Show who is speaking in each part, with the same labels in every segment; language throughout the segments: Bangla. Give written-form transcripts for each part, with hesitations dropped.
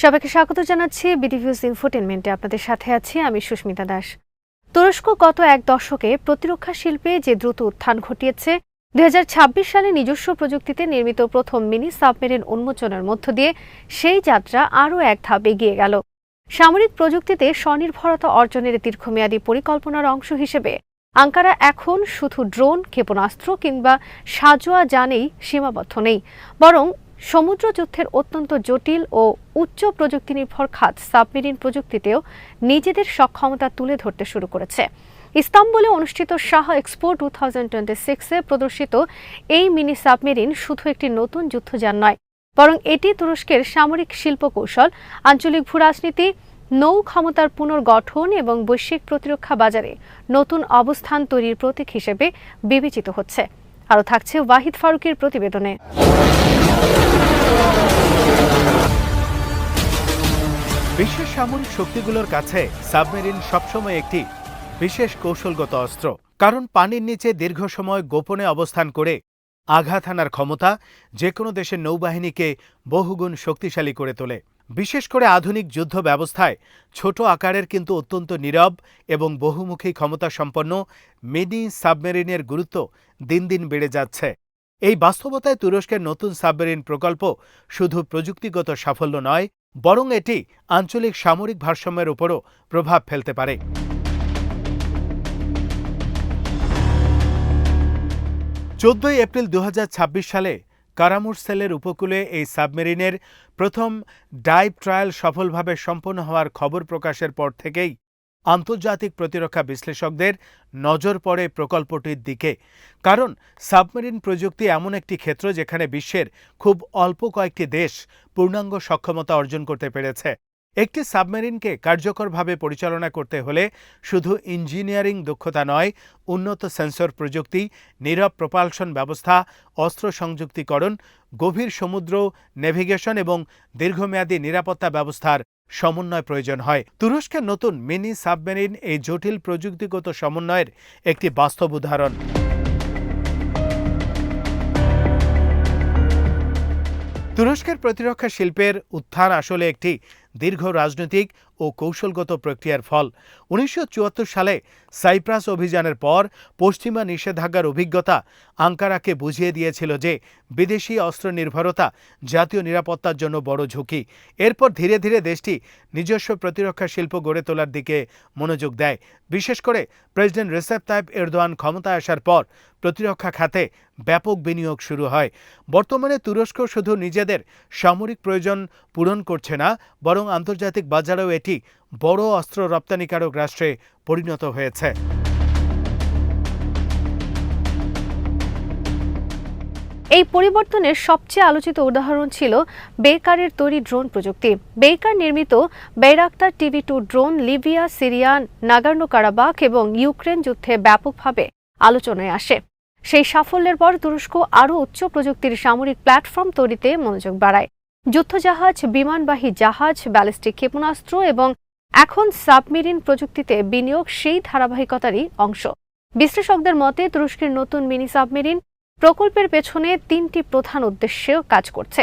Speaker 1: সবাইকে স্বাগত জানাচ্ছি বিডিভিউজ ইনফোটেনমেন্টে। আপনাদের সাথে আছি আমি সুস্মিতা দাস। তুরস্ক গত এক দশকে প্রতিরক্ষা শিল্পে যে দ্রুত উত্থান ঘটিয়েছে, 2026 সালে নিজস্ব প্রযুক্তিতে নির্মিত প্রথম মিনি সাবমেরিন উন্মোচনের মধ্য দিয়ে সেই যাত্রা আরও এক ধাপ এগিয়ে গেল। সামরিক প্রযুক্তিতে স্বনির্ভরতা অর্জনের দীর্ঘমেয়াদী পরিকল্পনার অংশ হিসেবে আঙ্কারা এখন শুধু ড্রোন, ক্ষেপণাস্ত্র কিংবা সাজোয়া যানেই সীমাবদ্ধ নেই, বরং সমুদ্র যুদ্ধের অত্যন্ত জটিল ও উচ্চ প্রযুক্তি নির্ভর খাত সাবমেরিন প্রযুক্তিতেও নিজেদের সক্ষমতা তুলে ধরতে শুরু করেছে। ইস্তাম্বুলে অনুষ্ঠিত শাহ এক্সপো 2026-এ প্রদর্শিত এই মিনি সাবমেরিন শুধু একটি নতুন যুদ্ধযান নয়, বরং এটি তুরস্কের সামরিক শিল্পকৌশল, আঞ্চলিক ভূরাজনীতি, নৌ ক্ষমতার পুনর্গঠন এবং বৈশ্বিক প্রতিরক্ষা বাজারে নতুন অবস্থান তৈরির প্রতীক হিসেবে বিবেচিত হচ্ছে। আরও থাকছে ওয়াহিদ ফারুকের প্রতিবেদনে।
Speaker 2: বিশ্বের সামরিক শক্তিগুলোর কাছে সাবমেরিন সবসময় একটি বিশেষ কৌশলগত অস্ত্র, কারণ পানির নিচে দীর্ঘ সময় গোপনে অবস্থান করে আঘাত হানার ক্ষমতা যে কোনো দেশের নৌবাহিনীকে বহুগুণ শক্তিশালী করে তোলে। বিশেষ করে আধুনিক যুদ্ধ ব্যবস্থায় ছোট আকারের কিন্তু অত্যন্ত নীরব এবং বহুমুখী ক্ষমতা সম্পন্ন মিনি সাবমেরিনের গুরুত্ব দিন দিন বেড়ে যাচ্ছে। এই বাস্তবতায় তুরস্কের নতুন সাবমেরিন প্রকল্প শুধু প্রযুক্তিগত সাফল্য নয়, বরং এটি আঞ্চলিক সামরিক ভারসাম্যের উপরও প্রভাব ফেলতে পারে। 14 এপ্রিল 2026 সালে কারামুরসেলের উপকূলে এই সাবমেরিনের প্রথম ডাইভ ট্রায়াল সফলভাবে সম্পন্ন হওয়ার খবর প্রকাশের পর থেকেই আন্তর্জাতিক প্রতিরক্ষা বিশ্লেষকদের নজর পড়ে প্রকল্পটির দিকে। কারণ সাবমেরিন প্রযুক্তি এমন একটি ক্ষেত্র যেখানে বিশ্বের খুব অল্প কয়েকটি দেশ পূর্ণাঙ্গ সক্ষমতা অর্জন করতে পেরেছে। একটি সাবমেরিনকে কার্যকরভাবে পরিচালনা করতে হলে শুধু ইঞ্জিনিয়ারিং দক্ষতা নয়, উন্নত সেন্সর প্রযুক্তি, নীরব প্রপালশন ব্যবস্থা, অস্ত্র সংযুক্তিকরণ, গভীর সমুদ্র নেভিগেশন এবং দীর্ঘমেয়াদী নিরাপত্তা ব্যবস্থার সমন্বয় প্রয়োজন হয়। তুরস্কের নতুন মিনি সাবমেরিন এই জটিল প্রযুক্তিগত সমন্বয়ের একটি বাস্তব উদাহরণ। তুরস্কের প্রতিরক্ষা শিল্পের উত্থান আসলে একটি দীর্ঘ রাজনৈতিক ও কৌশলগত প্রক্রিয়ার ফল। 1974 সালে সাইপ্রাস অভিযানের পর পশ্চিমা নিষেধাজ্ঞার অভিজ্ঞতা আঙ্কারাকে বুঝিয়ে দিয়েছিল যে বিদেশি অস্ত্র নির্ভরতা জাতীয় নিরাপত্তার জন্য বড় ঝুঁকি। এরপর ধীরে ধীরে দেশটি নিজস্ব প্রতিরক্ষা শিল্প গড়ে তোলার দিকে মনোযোগ দেয়। বিশেষ করে প্রেসিডেন্ট রিসেপ তাইপ এরদোয়ান ক্ষমতায় আসার পর প্রতিরক্ষা খাতে ব্যাপক বিনিয়োগ শুরু হয়। বর্তমানে তুরস্ক শুধু নিজেদের সামরিক প্রয়োজন পূরণ করছে না, বরং আন্তর্জাতিক বাজারেও এটি বড় অস্ত্র রপ্তানিকারক রাষ্ট্রে পরিণত হয়েছে।
Speaker 1: এই পরিবর্তনের সবচেয়ে আলোচিত উদাহরণ ছিল বেকারের তৈরি ড্রোন প্রযুক্তি। বেকার নির্মিত Bayraktar TB2 drone Libya, Syria, Nagorno Karabakh এবং ইউক্রেন যুদ্ধে ব্যাপকভাবে আলোচনায় আসে। সেই সাফল্যের পর তুরস্ক আরও উচ্চ প্রযুক্তির সামরিক প্ল্যাটফর্ম তৈরিতে মনোযোগ বাড়ায়। যুদ্ধজাহাজ, বিমানবাহী জাহাজ, ব্যালিস্টিক ক্ষেপণাস্ত্র এবং এখন সাবমেরিন প্রযুক্তিতে বিনিয়োগ সেই ধারাবাহিকতারই অংশ। বিশ্লেষকদের মতে তুরস্কের নতুন মিনি সাবমেরিন প্রকল্পের পেছনে তিনটি প্রধান উদ্দেশ্যে কাজ করছে।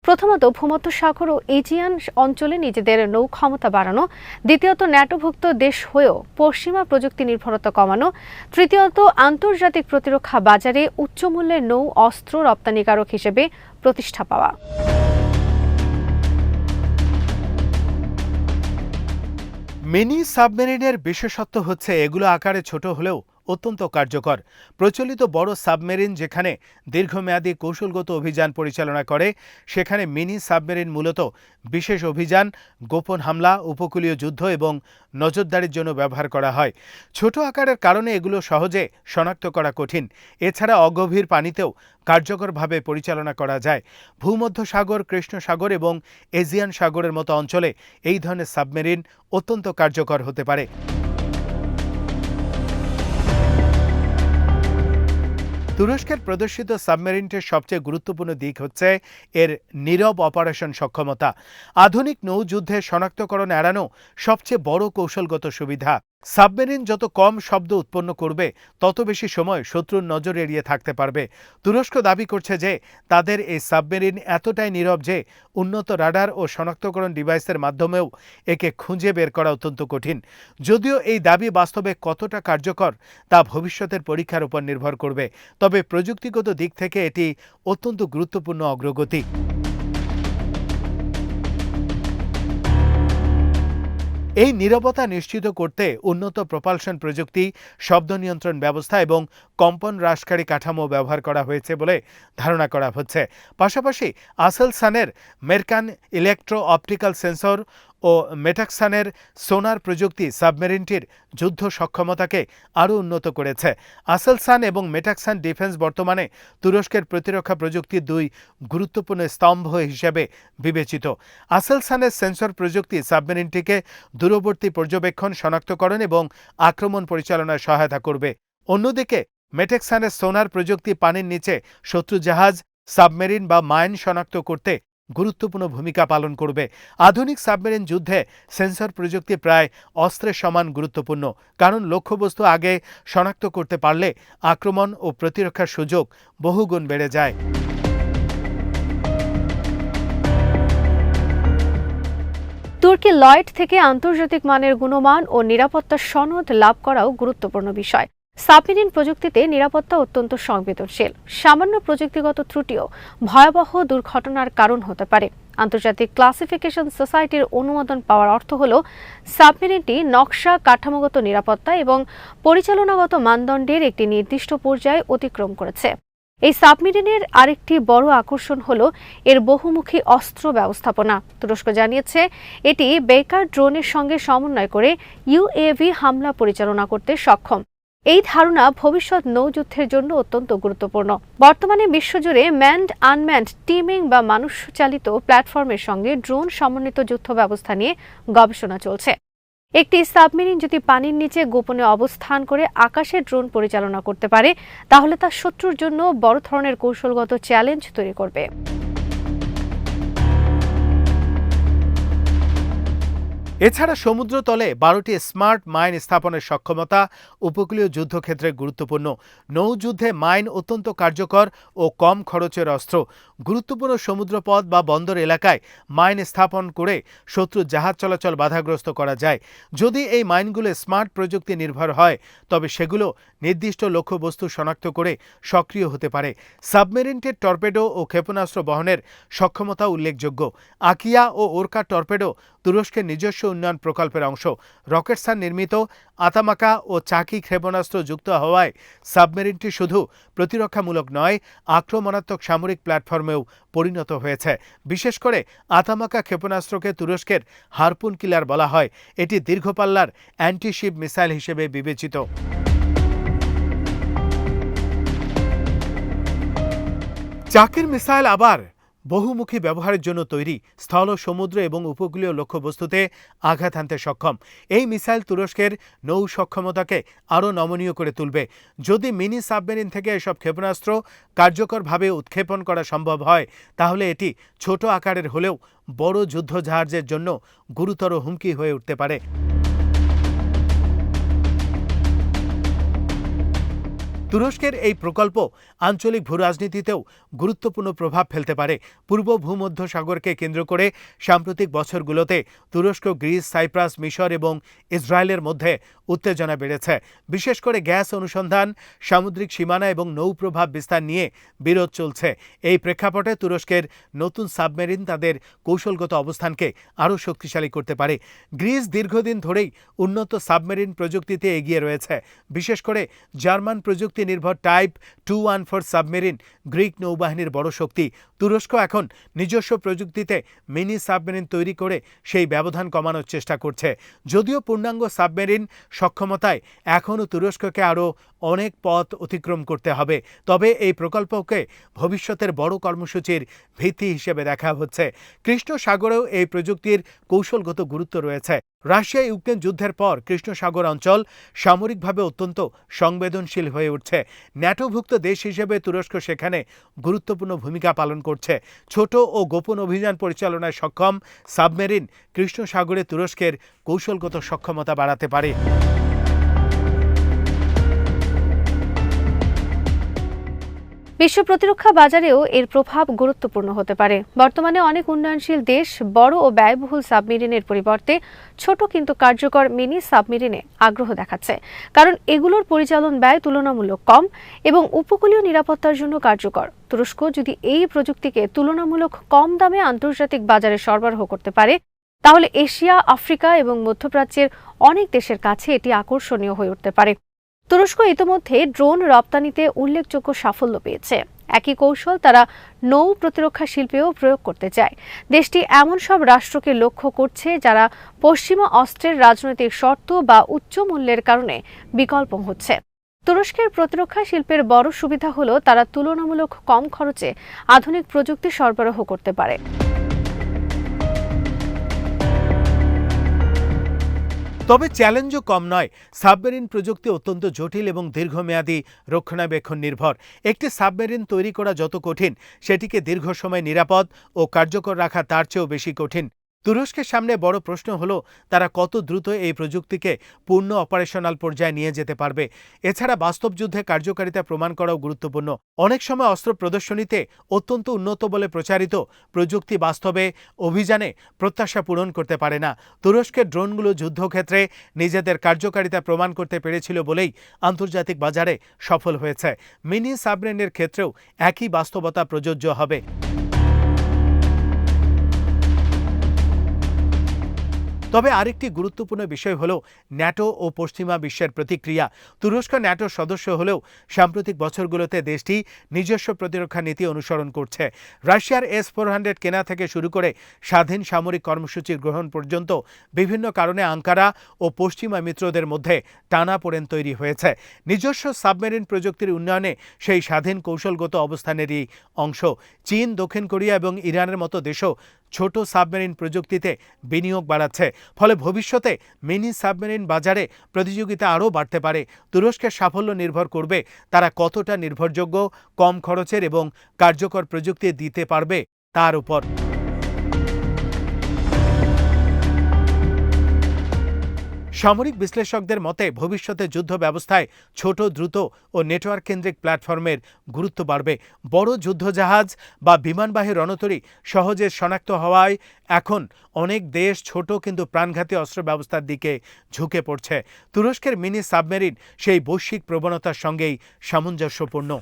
Speaker 1: প্রথমত, ভূমধ্যসাগর ও এজিয়ান অঞ্চলে নিজেদের নৌ ক্ষমতা বাড়ানো। দ্বিতীয়ত, ন্যাটোভুক্ত দেশ হয়েও পশ্চিমা প্রযুক্তি নির্ভরতা কমানো। তৃতীয়ত, আন্তর্জাতিক প্রতিরক্ষা বাজারে উচ্চমূল্যের নৌ অস্ত্র রপ্তানিকারক হিসেবে প্রতিষ্ঠা পাওয়া।
Speaker 2: মিনি সাবমেরিনের বিশেষত্ব হচ্ছে এগুলো আকারে ছোট হলেও অত্যন্ত কার্যকর। প্রচলিত বড় সাবমেরিন যেখানে দীর্ঘমেয়াদী কৌশলগত অভিযান পরিচালনা করে, সেখানে মিনি সাবমেরিন মূলত বিশেষ অভিযান, গোপন হামলা, উপকূলীয় যুদ্ধ এবং নজরদারির জন্য ব্যবহার করা হয়। ছোট আকারের কারণে এগুলো সহজে শনাক্ত করা কঠিন। এছাড়া অগভীর পানিতেও কার্যকরভাবে পরিচালনা করা যায়। ভূমধ্যসাগর, কৃষ্ণ সাগর এবং এজিয়ান সাগরের মতো অঞ্চলে এই ধরনের সাবমেরিন অত্যন্ত কার্যকর হতে পারে। তুরস্কের প্রদর্শিত সাবমেরিনটির সবচেয়ে গুরুত্বপূর্ণ দিক হচ্ছে এর নীরব অপারেশন সক্ষমতা। আধুনিক নৌযুদ্ধে শনাক্তকরণ এড়ানো সবচেয়ে বড় কৌশলগত সুবিধা। সাবমেরিন যত কম শব্দ উৎপন্ন করবে তত বেশি সময় শত্রুর নজর এড়িয়ে থাকতে পারবে। তুরস্ক দাবি করছে যে তাদের এই সাবমেরিন এতটাই নীরব যে উন্নত রাডার ও শনাক্তকরণ ডিভাইসের মাধ্যমেও একে খুঁজে বের করা অত্যন্ত কঠিন। যদিও এই দাবি বাস্তবে কতটা কার্যকর তা ভবিষ্যতের পরীক্ষার উপর নির্ভর করবে, তবে প্রযুক্তিগত দিক থেকে এটি অত্যন্ত গুরুত্বপূর্ণ অগ্রগতি। এই নীরবতা নিশ্চিত করতে উন্নত প্রপালশন প্রযুক্তি, শব্দ নিয়ন্ত্রণ ব্যবস্থা এবং কম্পন হ্রাসকারী কাঠামো ব্যবহার করা হয়েছে বলে ধারণা করা হচ্ছে। পাশাপাশি আসেলসানের মেরকান ইলেকট্রো অপটিক্যাল সেন্সর ও মেটাক্সানের সোনার প্রযুক্তি সাবমেরিনটির যুদ্ধ সক্ষমতাকে আরও উন্নত করেছে। আসেলসান এবং মেটাক্সান ডিফেন্স বর্তমানে তুরস্কের প্রতিরক্ষা প্রযুক্তির দুই গুরুত্বপূর্ণ স্তম্ভ হিসেবে বিবেচিত। আসেলসানের সেন্সর প্রযুক্তি সাবমেরিনটিকে দূরবর্তী পর্যবেক্ষণ, শনাক্তকরণ এবং আক্রমণ পরিচালনায় সহায়তা করবে। অন্যদিকে মেটাক্সানের সোনার প্রযুক্তি পানির নিচে শত্রু জাহাজ, সাবমেরিন বা মাইন শনাক্ত করতে গুরুত্বপূর্ণ ভূমিকা পালন করবে। আধুনিক সাবমেরিন যুদ্ধে সেন্সর প্রযুক্তি প্রায় অস্ত্রের সমান গুরুত্বপূর্ণ, কারণ লক্ষ্যবস্তু আগে শনাক্ত করতে পারলে আক্রমণ ও প্রতিরক্ষার সুযোগ বহুগুণ বেড়ে যায়।
Speaker 1: তুর্কি লয়েড থেকে আন্তর্জাতিক মানের গুণমান ও নিরাপত্তা সনদ লাভ করাও গুরুত্বপূর্ণ বিষয়। সাবমেরিন প্রযুক্তিতে নিরাপত্তা অত্যন্ত সংবেদনশীল। সামান্য প্রযুক্তিগত ত্রুটিও ভয়াবহ দুর্ঘটনার কারণ হতে পারে। আন্তর্জাতিক ক্লাসিফিকেশন সোসাইটির অনুমোদন পাওয়ার অর্থ হল সাবমেরিনটি নকশা, কাঠামোগত নিরাপত্তা এবং পরিচালনাগত মানদণ্ডের একটি নির্দিষ্ট পর্যায়ে অতিক্রম করেছে। এই সাবমেরিনের আরেকটি বড় আকর্ষণ হল এর বহুমুখী অস্ত্র ব্যবস্থাপনা। তুরস্ক জানিয়েছে এটি বেকার ড্রোনের সঙ্গে সমন্বয় করে ইউএভি হামলা পরিচালনা করতে সক্ষম। এই ধারণা ভবিষ্যৎ নৌযুদ্ধের জন্য অত্যন্ত গুরুত্বপূর্ণ। বর্তমানে বিশ্বজুড়ে ম্যানড আনম্যানড টিমিং বা মানুষচালিত প্ল্যাটফর্মের সঙ্গে ড্রোন সমন্বিত যুদ্ধ ব্যবস্থা নিয়ে গবেষণা চলছে। একটি সাবমেরিন যদি পানির নিচে গোপনে অবস্থান করে আকাশে ড্রোন পরিচালনা করতে পারে, তাহলে তা শত্রুর জন্য বড় ধরনের কৌশলগত চ্যালেঞ্জ তৈরি করবে।
Speaker 2: এছাড়া সমুদ্রতলে 12টি স্মার্ট মাইন স্থাপনের সক্ষমতা উপকূলীয় যুদ্ধক্ষেত্রে গুরুত্বপূর্ণ। নৌযুদ্ধে মাইন অত্যন্ত কার্যকর ও কম খরচের অস্ত্র। গুরুত্বপূর্ণ সমুদ্রপথ বা বন্দর এলাকায় মাইন স্থাপন করে শত্রুর জাহাজ চলাচল বাধাগ্রস্ত করা যায়। যদি এই মাইনগুলো স্মার্ট প্রযুক্তি নির্ভর হয়, তবে সেগুলো নির্দিষ্ট লক্ষ্যবস্তু শনাক্ত করে সক্রিয় হতে পারে। সাবমেরিনটির টর্পেডো ও ক্ষেপণাস্ত্র বহনের সক্ষমতা উল্লেখযোগ্য। আকিয়া ও ওরকা টর্পেডো তুরস্কের নিজস্ব উন্নয়ন প্রকল্পের অংশ। রকেটসান নির্মিত আতামাকা ও চাকি ক্ষেপণাস্ত্র যুক্ত হওয়ায় সাবমেরিনটি শুধু প্রতিরক্ষামূলক নয়, আক্রমণাত্মক সামরিক প্ল্যাটফর্মেও পরিণত হয়েছে। বিশেষ করে আতামাকা ক্ষেপণাস্ত্রকে তুরস্কের হারপুন কিলার বলা হয়। এটি দীর্ঘপাল্লার অ্যান্টিশিপ মিসাইল হিসেবে বিবেচিত। চাকির মিসাইল আবার বহুমুখী ব্যবহারের জন্য তৈরি। স্থল, সমুদ্র এবং উপকূলীয় লক্ষ্যবস্তুতে আঘাত হানতে সক্ষম। এই মিসাইল তুরস্কের নৌ সক্ষমতাকে আরও নমনীয় করে তুলবে। যদি মিনি সাবমেরিন থেকে এসব ক্ষেপণাস্ত্র কার্যকরভাবে উৎক্ষেপণ করা সম্ভব হয়, তাহলে এটি ছোট আকারের হলেও বড় যুদ্ধজাহাজের জন্য গুরুতর হুমকি হয়ে উঠতে পারে। তুরস্কের এই প্রকল্প আঞ্চলিক ভূরাজনীতিতেও গুরুত্বপূর্ণ প্রভাব ফেলতে পারে। পূর্ব ভূমধ্য সাগরকে কেন্দ্র করে সাম্প্রতিক বছরগুলোতে তুরস্ক, গ্রিস, সাইপ্রাস, মিশর এবং ইসরায়েলের মধ্যে উত্তেজনা বেড়েছে। বিশেষ করে গ্যাস অনুসন্ধান, সামুদ্রিক সীমানা এবং নৌপ্রভাব বিস্তার নিয়ে বিরোধ চলছে। এই প্রেক্ষাপটে তুরস্কের নতুন সাবমেরিন তাদের কৌশলগত অবস্থানকে আরও শক্তিশালী করতে পারে। গ্রিস দীর্ঘদিন ধরেই উন্নত সাবমেরিন প্রযুক্তিতে এগিয়ে রয়েছে। বিশেষ করে জার্মান প্রযুক্তি নির্ভর টাইপ 214 সাবমেরিন গ্রিক নৌবাহিনীর বড় শক্তি। তুরস্ক এখন নিজস্ব প্রযুক্তিতে মিনি সাবমেরিন তৈরি করে সেই ব্যবধান কমানোর চেষ্টা করছে। যদিও পূর্ণাঙ্গ সাবমেরিন সক্ষমতায় এখনও তুরস্ককে আরও অনেক পথ অতিক্রম করতে হবে, তবে এই প্রকল্পকে ভবিষ্যতের বড় কর্মসূচির ভিত্তি হিসেবে দেখা হচ্ছে। কৃষ্ণ সাগরেও এই প্রযুক্তির কৌশলগত গুরুত্ব রয়েছে। রাশিয়া ইউক্রেন যুদ্ধের পর কৃষ্ণ সাগর অঞ্চল সামরিকভাবে অত্যন্ত সংবেদনশীল হয়ে উঠছে। ন্যাটোভুক্ত দেশ হিসেবে তুরস্ক সেখানে গুরুত্বপূর্ণ ভূমিকা পালন করছে। ছোট ও গোপন অভিযান পরিচালনায় সক্ষম সাবমেরিন কৃষ্ণ সাগরে তুরস্কের কৌশলগত সক্ষমতা বাড়াতে পারে।
Speaker 1: বিশ্ব প্রতিরক্ষা বাজারেও এর প্রভাব গুরুত্বপূর্ণ হতে পারে। বর্তমানে অনেক উন্নয়নশীল দেশ বড় ও ব্যয়বহুল সাবমেরিনের পরিবর্তে ছোট কিন্তু কার্যকর মিনি সাবমেরিনে আগ্রহ দেখাচ্ছে, কারণ এগুলোর পরিচালন ব্যয় তুলনামূলক কম এবং উপকূলীয় নিরাপত্তার জন্য কার্যকর। তুরস্ক যদি এই প্রযুক্তিকে তুলনামূলক কম দামে আন্তর্জাতিক বাজারে সরবরাহ করতে পারে, তাহলে এশিয়া, আফ্রিকা এবং মধ্যপ্রাচ্যের অনেক দেশের কাছে এটি আকর্ষণীয় হয়ে উঠতে পারে। তুরস্ক ইতিমধ্যে ড্রোন রপ্তানিতে উল্লেখযোগ্য সাফল্য পেয়েছে। একই কৌশল তারা নৌ প্রতিরক্ষা শিল্পেও প্রয়োগ করতে চায়। দেশটি এমন সব রাষ্ট্রকে লক্ষ্য করছে যারা পশ্চিমা অস্ত্রের রাজনৈতিক শর্ত বা উচ্চ মূল্যের কারণে বিকল্প হচ্ছে। তুরস্কের প্রতিরক্ষা শিল্পের বড় সুবিধা হলো তারা তুলনামূলক কম খরচে আধুনিক প্রযুক্তি সরবরাহ করতে পারে।
Speaker 2: তবে চ্যালেঞ্জও কম নয়। সাবমেরিন প্রযুক্তি অত্যন্ত জটিল এবং দীর্ঘমেয়াদী রক্ষণাবেক্ষণ নির্ভর। একটি সাবমেরিন তৈরি করা যত কঠিন, সেটিকে দীর্ঘ সময় নিরাপদ ও কার্যকর রাখা তার চেয়েও বেশি কঠিন। তুরস্কের সামনে বড় প্রশ্ন হলো তারা কত দ্রুত এই প্রযুক্তিকে পূর্ণ অপারেশনাল পর্যায়ে নিয়ে যেতে পারবে। এছাড়া বাস্তব যুদ্ধে কার্যকারিতা প্রমাণ করাও গুরুত্বপূর্ণ। অনেক সময় অস্ত্র প্রদর্শনীতে অত্যন্ত উন্নত বলে প্রচারিত প্রযুক্তি বাস্তবে অভিযানে প্রত্যাশা পূরণ করতে পারে না। তুরস্কের ড্রোনগুলো যুদ্ধক্ষেত্রে নিজেদের কার্যকারিতা প্রমাণ করতে পেরেছিল বলেই আন্তর্জাতিক বাজারে সফল হয়েছে। মিনি সাবমেরিনের ক্ষেত্রেও একই বাস্তবতা প্রযোজ্য হবে। তবে আরেকটি গুরুত্বপূর্ণ বিষয় হল ন্যাটো ও পশ্চিমা বিশ্বের প্রতিক্রিয়া। তুরস্ক ন্যাটোর সদস্য হলেও সাম্প্রতিক বছরগুলোতে দেশটি নিজস্ব প্রতিরক্ষা নীতি অনুসরণ করছে। রাশিয়ার S-400 কেনা থেকে শুরু করে স্বাধীন সামরিক কর্মসূচি গ্রহণ পর্যন্ত বিভিন্ন কারণে আঙ্কারা ও পশ্চিমা মিত্রদের মধ্যে টানাপোড়েন তৈরি হয়েছে। নিজস্ব সাবমেরিন প্রযুক্তির উন্নয়নে সেই স্বাধীন কৌশলগত অবস্থানেরই অংশ। চীন, দক্ষিণ কোরিয়া এবং ইরানের মতো দেশও ছোট সাবমেরিন প্রযুক্তিতে বিনিয়োগ বাড়াচ্ছে। ফলে ভবিষ্যতে মিনি সাবমেরিন বাজারে প্রতিযোগিতা আরও বাড়তে পারে। তুরস্কের সাফল্য নির্ভর করবে তারা কতটা নির্ভরযোগ্য, কম খরচের এবং কার্যকর প্রযুক্তি দিতে পারবে তার উপর। সামরিক বিশ্লেষকদের মতে ভবিষ্যতে যুদ্ধ ব্যবস্থায় ছোট, দ্রুত ও নেটওয়ার্ক কেন্দ্রিক প্ল্যাটফর্মের গুরুত্ব বাড়বে। বড় যুদ্ধজাহাজ বা বিমানবাহী রণতরী সহজে শনাক্ত হওয়ায় এখন অনেক দেশ ছোট কিন্তু প্রাণঘাতী অস্ত্র ব্যবস্থার দিকে ঝুঁকে পড়ছে। তুরস্কের মিনি সাবমেরিন সেই বৈশ্বিক প্রবণতার সঙ্গেই সামঞ্জস্যপূর্ণ।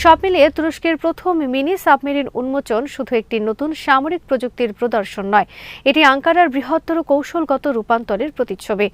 Speaker 1: সব মিলিয়ে তুরস্কের প্রথম মিনি সাবমেরিন উন্মোচন শুধু একটি নতুন সামরিক প্রযুক্তির প্রদর্শন নয়, এটি আঙ্কারার বৃহত্তর কৌশলগত রূপান্তরের প্রতিচ্ছবি।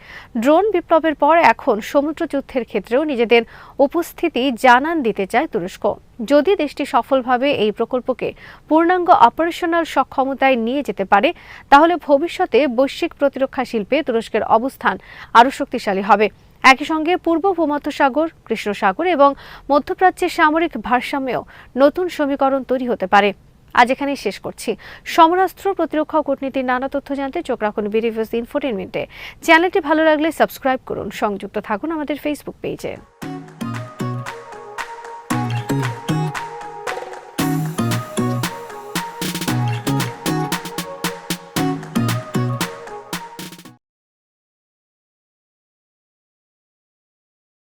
Speaker 1: ড্রোন বিপ্লবের পর এখন সমুদ্র যুদ্ধের ক্ষেত্রেও নিজেদের উপস্থিতি জানান দিতে চায় তুরস্ক। যদি দেশটি সফলভাবে এই প্রকল্পকে পূর্ণাঙ্গ অপারেশনাল সক্ষমতায় নিয়ে যেতে পারে, তাহলে ভবিষ্যতে বৈশ্বিক প্রতিরক্ষা শিল্পে তুরস্কের অবস্থান আরও শক্তিশালী হবে। একই সঙ্গে পূর্ব ভূমধ্যসাগর, কৃষ্ণ সাগর এবং মধ্যপ্রাচ্যের সামরিক ভারসাম্যেও নতুন সমীকরণ তৈরি হতে পারে। আজ এখানেই শেষ করছি। সমরাস্ত্র, প্রতিরক্ষা ও কূটনীতির নানা তথ্য জানতে চোখ রাখুন বিডিভিউজ ইনফোটেইনমেন্টে। চ্যানেলটি ভালো লাগলে সাবস্ক্রাইব করুন, সংযুক্ত থাকুন আমাদের ফেসবুক পেজে।